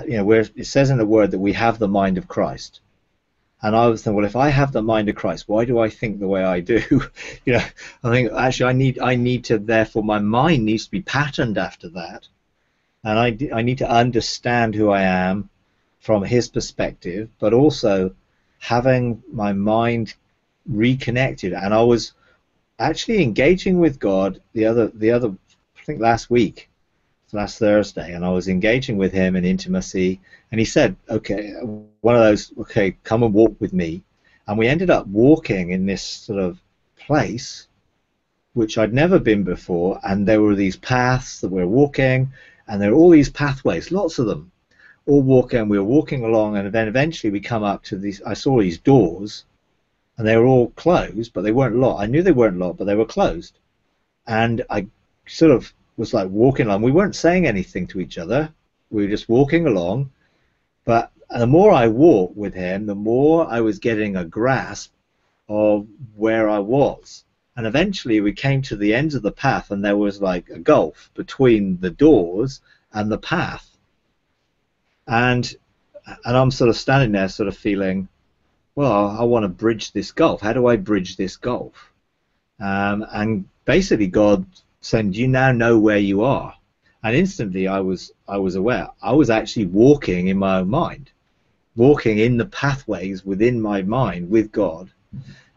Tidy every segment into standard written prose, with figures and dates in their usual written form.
you know, where it says in the Word that we have the mind of Christ. And I was thinking, well, if I have the mind of Christ, why do I think the way I do? You know, I think actually I need to, therefore my mind needs to be patterned after that. And I need to understand who I am from his perspective, but also having my mind reconnected. And I was actually engaging with God the other I think last Thursday, and I was engaging with him in intimacy, and he said, okay, one of those, okay, come and walk with me. And we ended up walking in this sort of place which I'd never been before, and there were these paths that we were walking, and there were all these pathways, lots of them, all walking. We were walking along, and then eventually we come up to these, I saw these doors, and they were all closed, but they weren't locked. I knew they weren't locked, but they were closed. And I sort of was like walking along. We weren't saying anything to each other. We were just walking along. But the more I walked with him, the more I was getting a grasp of where I was. And eventually we came to the ends of the path, and there was like a gulf between the doors and the path. And I'm sort of standing there sort of feeling, well, I want to bridge this gulf. How do I bridge this gulf? And basically God said, you now know where you are. And instantly I was aware. I was actually walking in my own mind, walking in the pathways within my mind with God,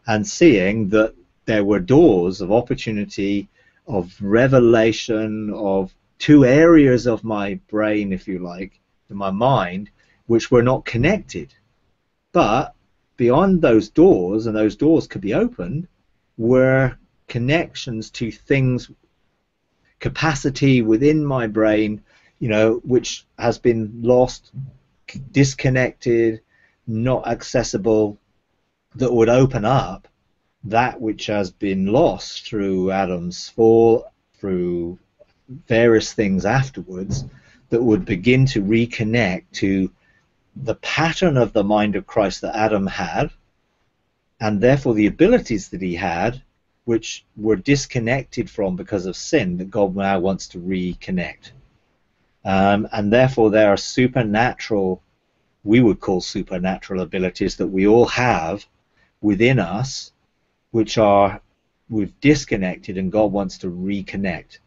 and seeing that there were doors of opportunity, of revelation, of two areas of my brain, if you like, in my mind, which were not connected. But beyond those doors, and those doors could be opened, were connections to things, capacity within my brain, you know, which has been lost, disconnected, not accessible, that would open up that which has been lost through Adam's fall, through various things afterwards, that would begin to reconnect to the pattern of the mind of Christ that Adam had, and therefore the abilities that he had, which were disconnected from because of sin, that God now wants to reconnect. And therefore there are supernatural, we would call supernatural abilities that we all have within us, which are, we've disconnected, and God wants to reconnect.